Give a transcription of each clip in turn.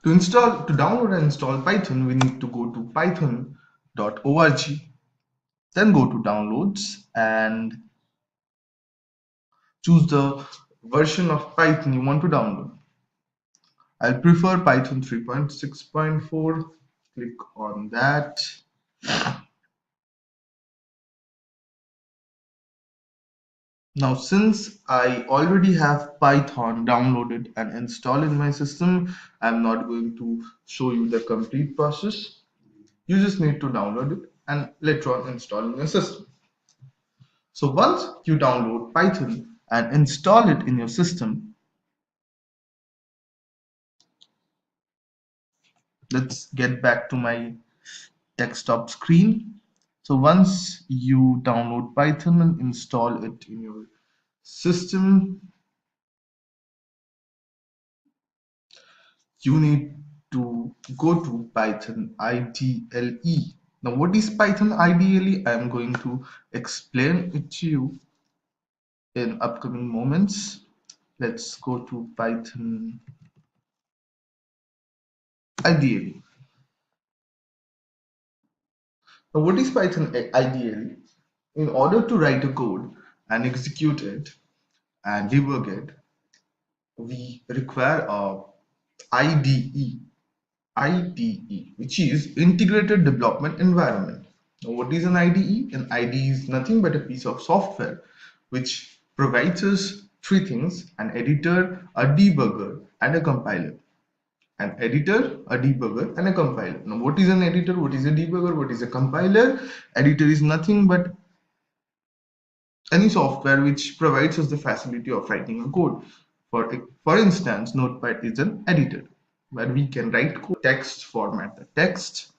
To download and install Python, we need to go to python.org, then go to downloads and choose the version of Python you want to download. I'll prefer Python 3.6.4. Click on that. Now, since I already have Python downloaded and installed in my system, I'm not going to show you the complete process. You just need to download it and later on install in your system. So once you download Python and install it in your system, let's get back to my desktop screen. So once you download Python and install it in your system, you need to go to Python IDLE. Now, what is Python IDLE? I am going to explain it to you in upcoming moments. Let's go to Python IDLE. Now, what is Python IDLE? In order to write a code and execute it and debug it, we require a IDE. IDE, which is Integrated Development Environment. Now, what is an IDE? An IDE is nothing but a piece of software which provides us three things: an editor, a debugger, and a compiler. An editor, a debugger, and a compiler. Now, what is an editor? What is a debugger? What is a compiler? Editor is nothing but any software which provides us the facility of writing a code. For instance, Notepad is an editor where we can write code, text, format the text.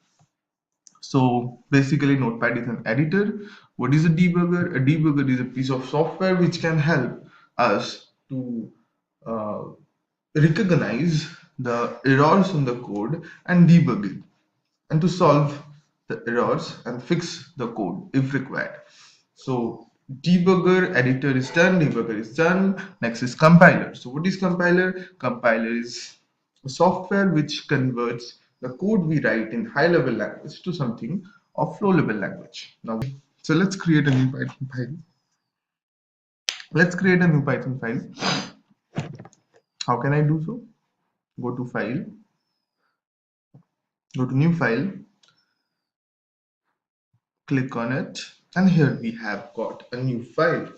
So basically, Notepad is an editor. What is a debugger? A debugger is a piece of software which can help us to uh, recognize the errors in the code and debug it, and to solve the errors and fix the code if required. So debugger, editor is done, debugger is done. Next is compiler. So what is compiler? Compiler is a software which converts the code we write in high level language to something of low level language. Now, so let's create a new Python file. Let's create a new Python file. How can I do so? Go to file, go to new file, click on it, and here we have got a new file.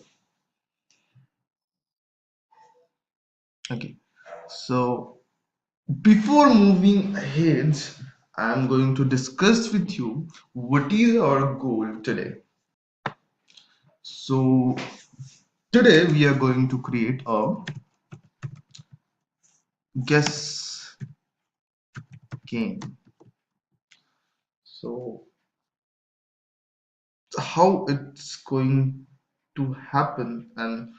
Okay, so before moving ahead, I'm going to discuss with you what is our goal today. So today we are going to create a guess game. So how it's going to happen and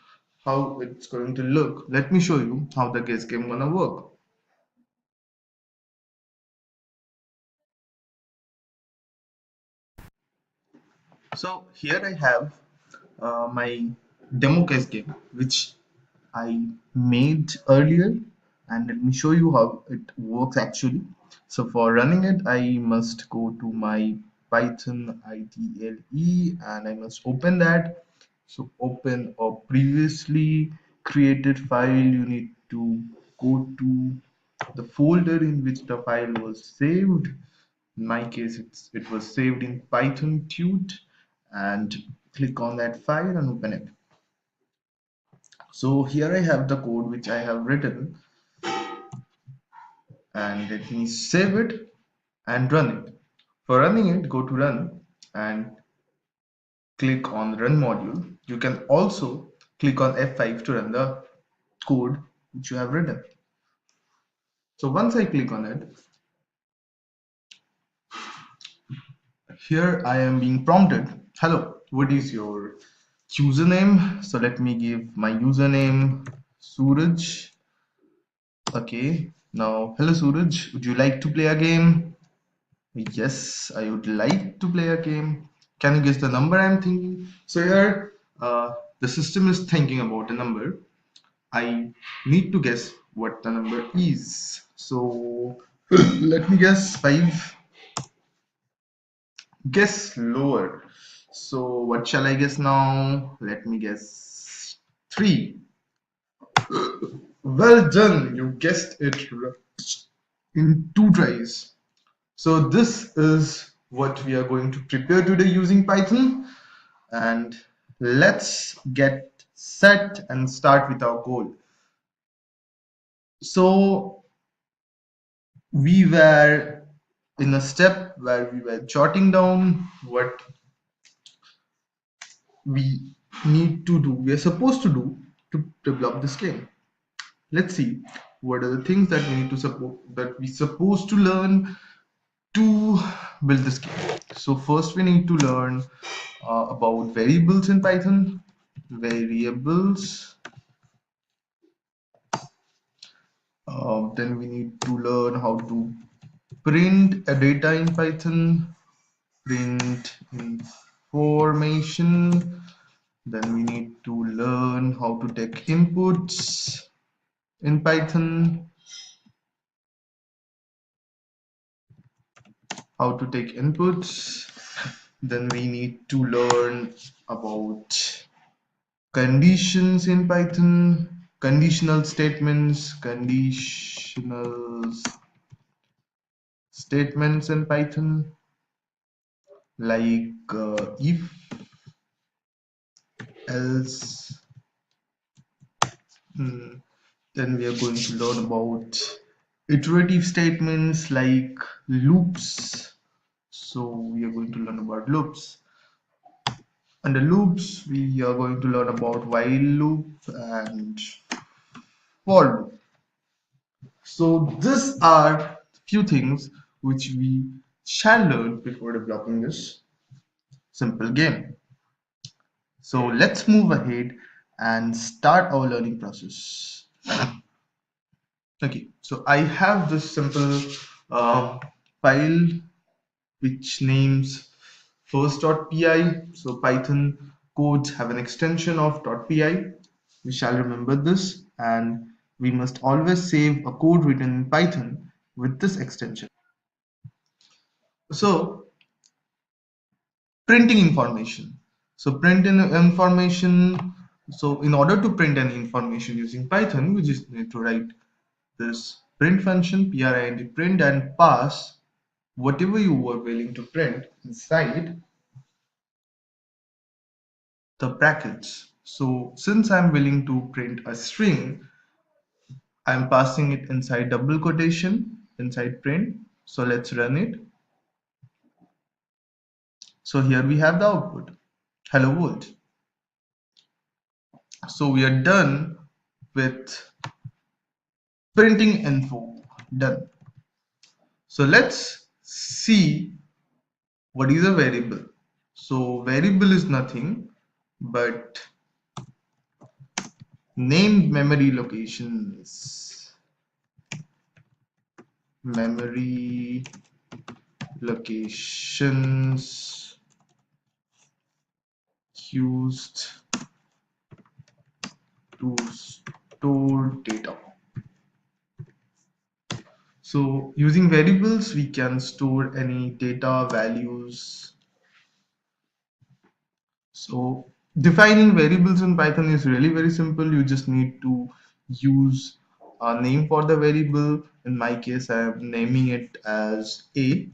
how it's going to look, let me show you how the guess game gonna work. So here I have my demo guess game which I made earlier, and let me show you how it works actually. So for running it, I must go to my Python IDLE and I must open that. So open a previously created file. You need to go to the folder in which the file was saved. In my case, it was saved in Python tut, and click on that file and open it. So here I have the code which I have written, and let me save it and run it. For running it, go to run and click on run module. You can also click on F5 to run the code which you have written. So once I click on it, here I am being prompted, hello, what is your username? So let me give my username Suraj. Okay, now hello Suraj, would you like to play a game? Yes, I would like to play a game. Can you guess the number I'm thinking? So here, the system is thinking about a number. I need to guess what the number is. So Let me guess, 5. Guess lower. So what shall I guess now? Let me guess 3. Well done, you guessed it in 2 tries. So this is what we are going to prepare today using Python, and let's get set and start with our goal. So we were in a step where we were jotting down what we need to do, we are supposed to do to develop this game. Let's see what are the things that we need to support, that we supposed to learn to build this game. So first we need to learn about variables in Python. Variables. Then we need to learn how to print a data in Python. Print information. Then we need to learn how to take inputs in Python. How to take inputs. Then we need to learn about conditions in Python, conditional statements in Python, like if, else. Hmm. Then we are going to learn about iterative statements like loops. So we are going to learn about loops. Under loops, we are going to learn about while loop and for loop. So these are few things which we shall learn before developing this simple game. So let's move ahead and start our learning process. Okay, so I have this simple file which names first.py. So Python codes have an extension of .py. We shall remember this, and we must always save a code written in Python with this extension. So printing information. So print in information. So in order to print any information using Python, we just need to write this print function, print, and pass whatever you were willing to print inside the brackets. So since I'm willing to print a string, I'm passing it inside double quotation inside print. So let's run it. So here we have the output, hello world. So we are done with printing info, done. So let's see what is a variable. So variable is nothing but named memory locations used to store data. So using variables, we can store any data values. So defining variables in Python is really very simple. You just need to use a name for the variable. In my case, I am naming it as A,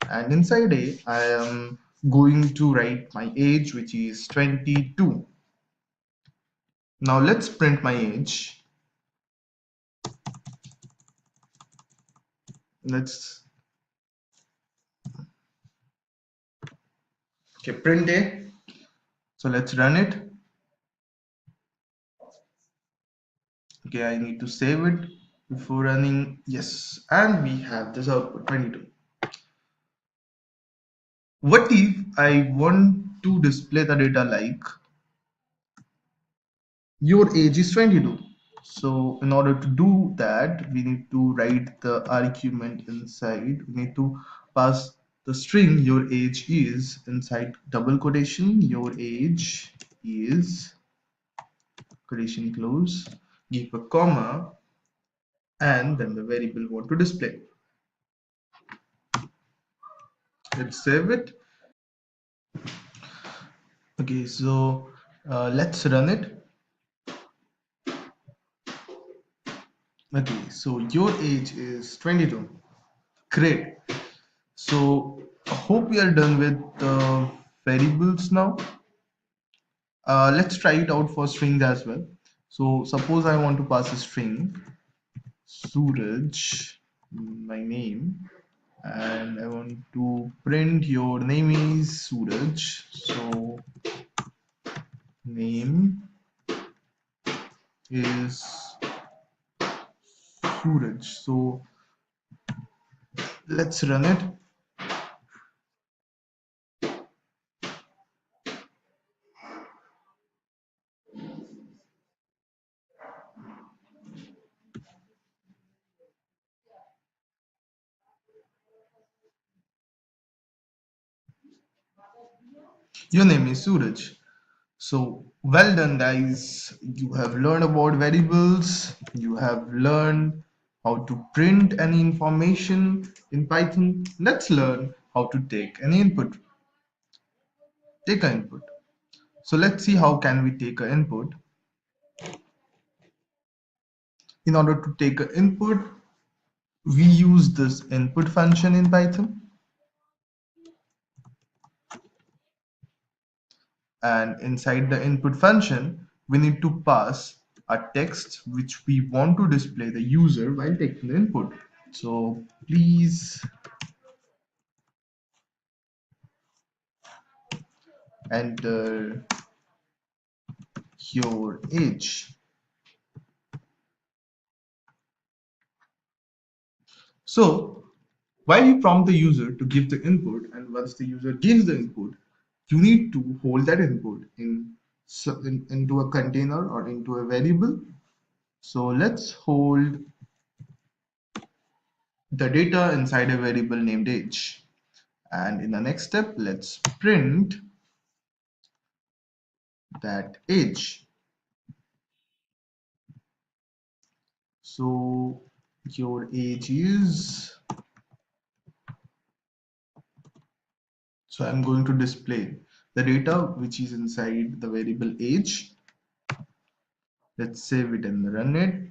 and inside A, I am going to write my age, which is 22. Now let's print my age. Let's Okay, print A. So let's run it. Okay, I need to save it before running. Yes, and we have this output 22. What if I want to display the data like your age is 22? So in order to do that, we need to write the argument inside. We need to pass the string your age is inside double quotation. Your age is quotation close. Give a comma and then the variable want to display. Let's save it. Okay, so let's run it. Okay, so your age is 22. Great. So I hope we are done with the variables now. Let's try it out for strings as well. So suppose I want to pass a string, Suraj, my name, and I want to print your name is Suraj. So name is Suraj. So let's run it. Your name is Suraj. So well done, guys. You have learned about variables. You have learned how to print any information in Python. Let's learn how to take an input. Take an input. So let's see how can we take an input. In order to take an input, we use this input function in Python. And inside the input function, we need to pass a text which we want to display the user while taking the input. So please enter your age. So while you prompt the user to give the input, and once the user gives the input, you need to hold that input into a container or into a variable. So let's hold the data inside a variable named age. And in the next step, let's print that age. So your age is, so I'm going to display the data which is inside the variable age. Let's save it and run it.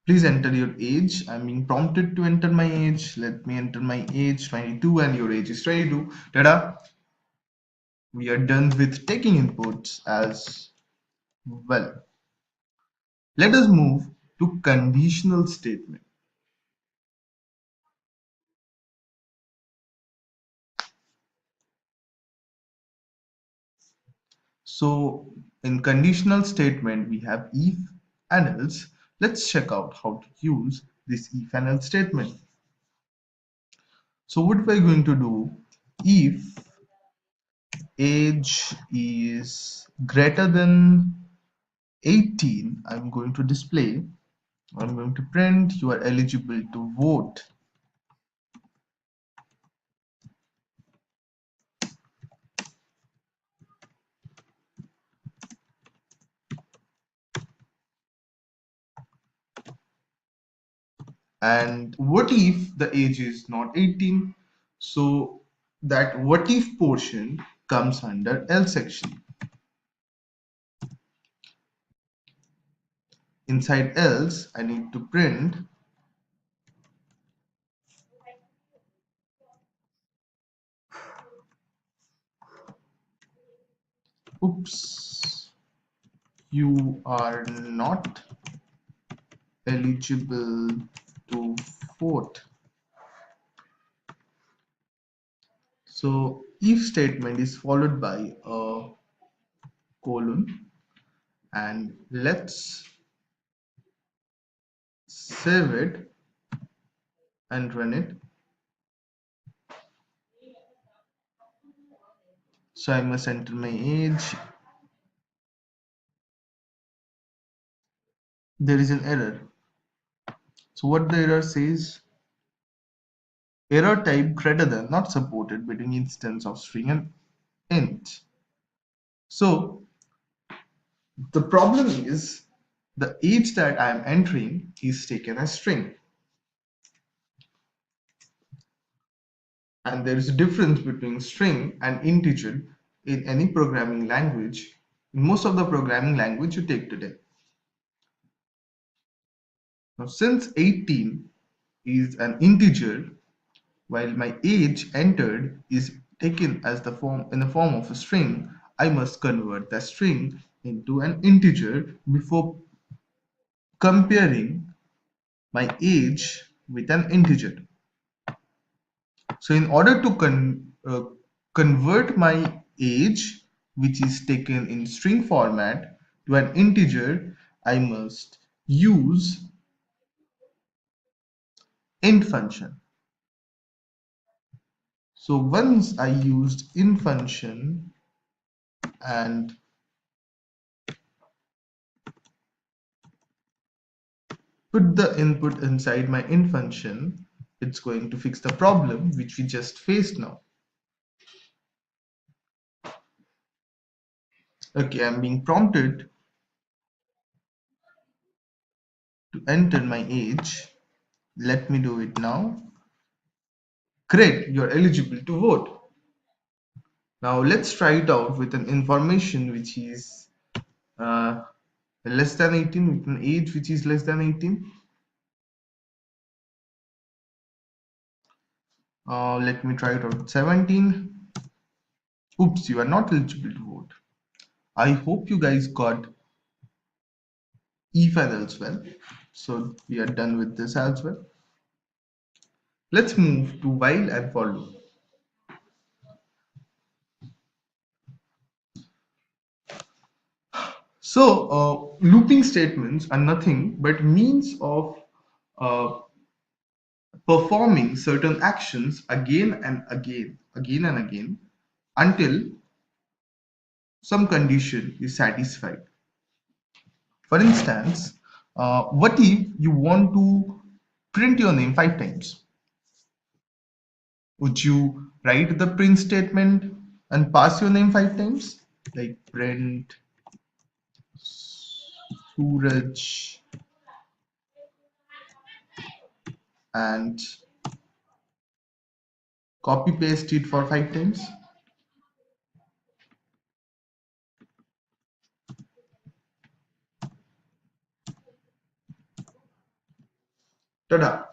Please enter your age. I'm being prompted to enter my age. Let me enter my age, 22, and your age is 22. Ta-da! We are done with taking inputs as well. Let us move to conditional statement. So in conditional statement, we have if and else. Let's check out how to use this if and else statement. So what we're going to do, if age is greater than 18, I'm going to display, I'm going to print you are eligible to vote. And what if the age is not 18? So that what if portion comes under else section. Inside else, I need to print, oops, you are not eligible to vote. So if statement is followed by a colon, and let's save it and run it. So I must enter my age. There is an error. So what the error says, error type greater than not supported between instance of string and int. So The problem is the age that I am entering is taken as string, and there is a difference between string and integer in any programming language, in most of the programming language you take today. Now, since 18 is an integer, while my age entered is taken as the form in the form of a string, I must convert that string into an integer before comparing my age with an integer. So in order to convert my age, which is taken in string format, to an integer, I must use int function. So once I used int function and put the input inside my int function, it's going to fix the problem which we just faced now. Okay, I'm being prompted to enter my age. Let me do it now. Great, you're eligible to vote. Now let's try it out with an information which is uh, less than 18, with an age which is less than 18. Let me try it out with 17. Oops, you are not eligible to vote. I hope you guys got if and else well. So we are done with this as well. Let's move to while and for loop. So looping statements are nothing but means of uh, performing certain actions again and again until some condition is satisfied. For instance, what if you want to print your name 5 times? Would you write the print statement and pass your name 5 times? Like print Suraj and copy paste it for 5 times? Tada!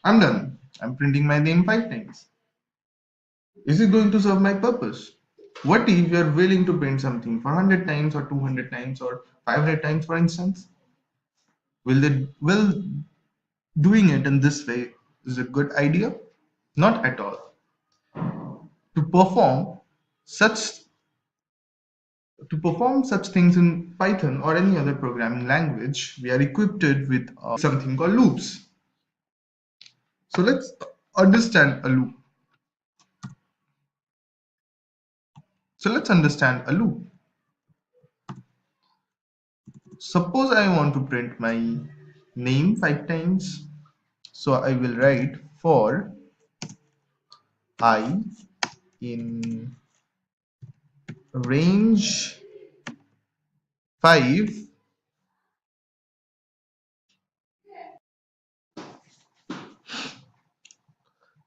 I'm done. I'm printing my name 5 times. Is it going to serve my purpose? What if you're willing to print something for 100 times or 200 times or 500 times, for instance? Will doing it in this way is a good idea? Not at all. To perform such to perform such things in Python or any other programming language, we are equipped with something called loops. So let's understand a loop. So let's understand a loop. Suppose I want to print my name 5 times. So I will write for I in range 5.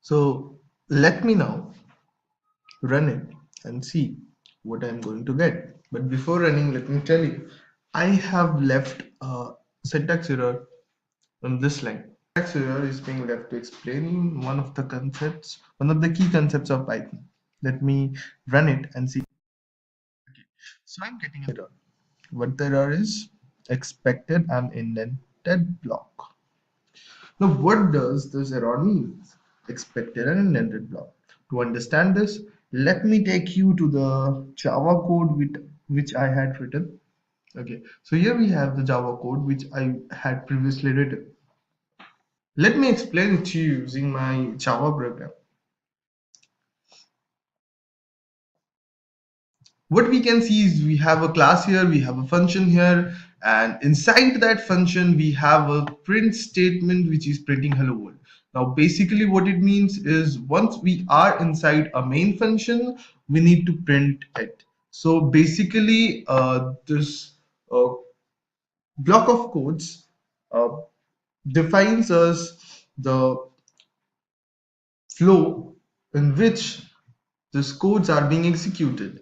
So let me now run it and see what I'm going to get. But before running, let me tell you, I have left a syntax error on this line. Syntax error is being left to explain one of the concepts, one of the key concepts of Python. Let me run it and see. So I'm getting an error. What the error is? Expected and indented block. Now, what does this error mean? Expected and indented block. To understand this, let me take you to the Java code which I had written. Okay, so here we have the Java code which I had previously written. Let me explain it to you using my Java program. What we can see is we have a class here, we have a function here, and inside that function we have a print statement which is printing hello world. Now basically what it means is once we are inside a main function, we need to print it. So basically this a block of codes uh, defines as the flow in which these codes are being executed.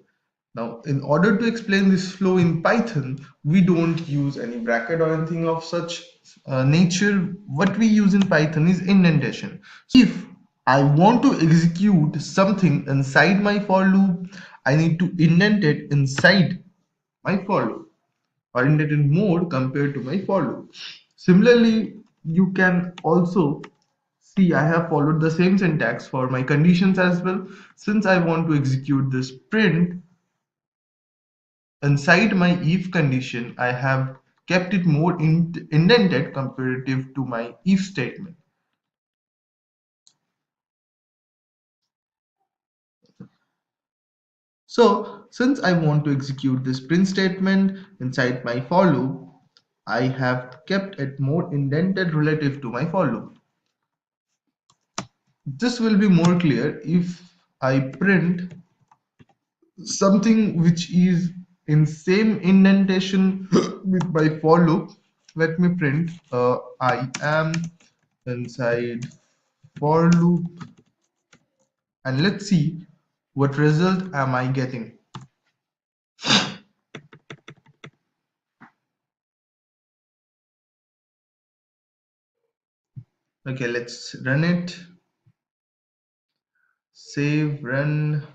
Now, in order to explain this flow in Python, we don't use any bracket or anything of such nature. What we use in Python is indentation. So if I want to execute something inside my for loop, I need to indent it inside my for loop, or indented more compared to my for loop. Similarly, you can also see I have followed the same syntax for my conditions as well. Since I want to execute this print inside my if condition, I have kept it more indented comparative to my if statement. So since I want to execute this print statement inside my for loop, I have kept it more indented relative to my for loop. This will be more clear if I print something which is in same indentation with my for loop. Let me print I am inside for loop, and let's see what result am I getting. Okay, let's run it. Save, run.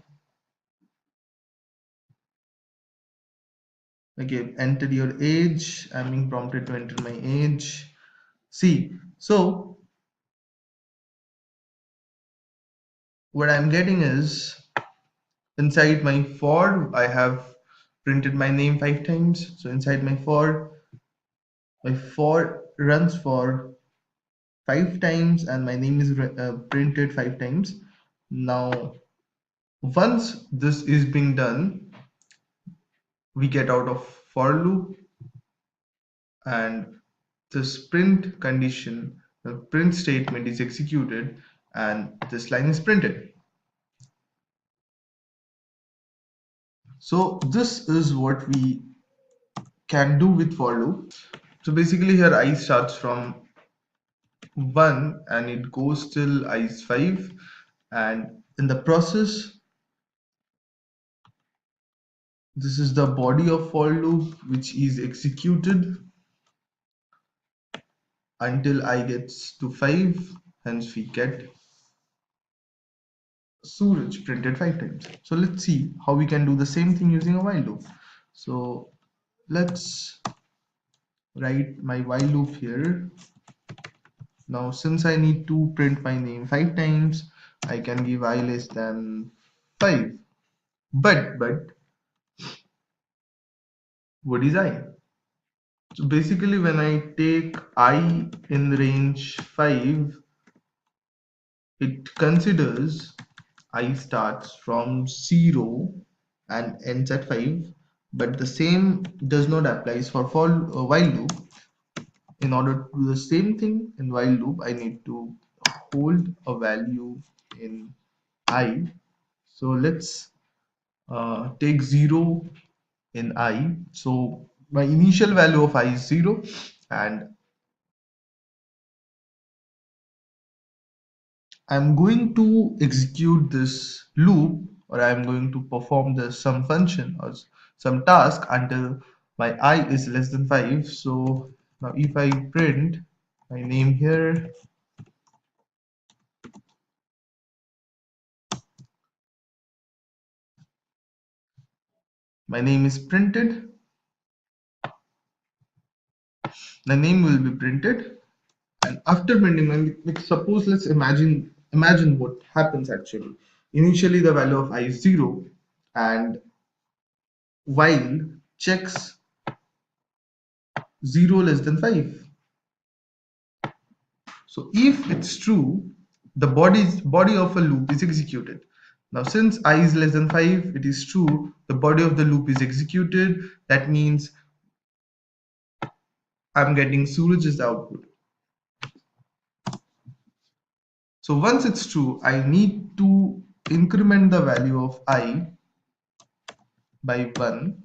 Okay, enter your age. I'm being prompted to enter my age. See, so what I'm getting is inside my for I have printed my name 5 times. So inside my for runs for 5 times and my name is printed 5 times. Now once this is being done, we get out of for loop, and this print condition, the print statement is executed, and this line is printed. So this is what we can do with for loop. So basically here I starts from 1 and it goes till I is 5, and in the process this is the body of for loop which is executed until I gets to 5, hence we get Suraj printed 5 times. So let's see how we can do the same thing using a while loop. So let's write my while loop here. Now since I need to print my name 5 times, I can give I less than 5. But what is I? So basically when I take I in range 5, it considers I starts from 0 and ends at 5, but the same does not applies for while loop. In order to do the same thing in while loop, I need to hold a value in I. So let's take 0 in I. So my initial value of I is 0, and I'm going to execute this loop, or I'm going to perform this some function or some task until my I is less than 5. So now if I print my name here, my name is printed, the name will be printed, and after printing, like suppose let's imagine what happens actually. Initially the value of I is 0, and while checks 0 less than 5. So if it's true, the body of a loop is executed. Now since I is less than 5, it is true, the body of the loop is executed. That means I'm getting Suraj as the output. So once it's true, I need to increment the value of I by 1,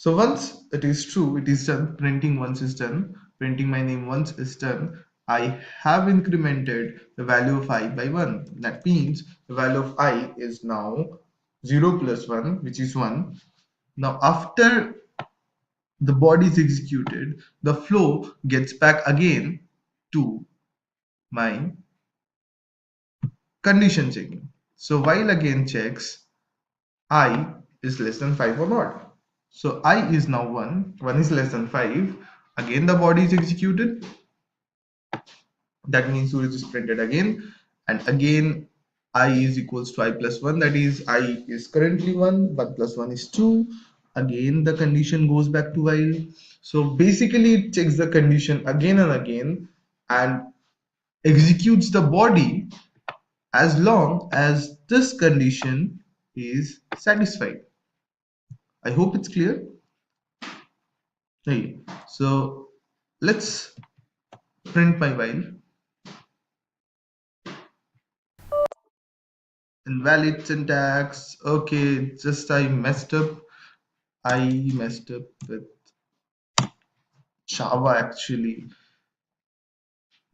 So once it is true, it is done. Printing once is done. Printing my name once is done. I have incremented the value of I by 1. That means the value of I is now 0 plus 1, which is 1. Now after the body is executed, the flow gets back again to my condition checking. So while again checks I is less than 5 or not. So I is now 1, 1 is less than 5. Again the body is executed. That means Suraj is printed again. And again I is equals to I plus 1. That is I is currently 1, 1 plus 1 is 2. Again the condition goes back to while. So basically it checks the condition again and again and executes the body as long as this condition is satisfied. I hope it's clear. Hey, so let's print my while. Invalid syntax. Okay, just I messed up. I messed up with Java actually.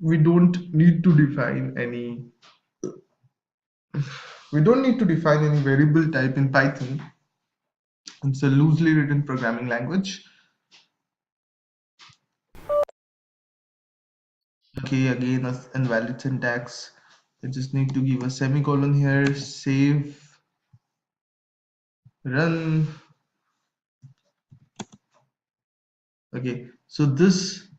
We don't need to define any we don't need to define any variable type in Python. It's a loosely written programming language. Okay, again a invalid syntax. I just need to give a semicolon here, save, run. Okay, so this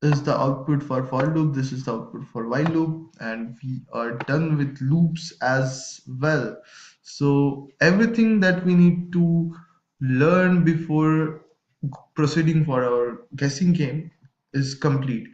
is the output for loop, this is the output for while loop, and we are done with loops as well. So everything that we need to learn before proceeding for our guessing game is complete.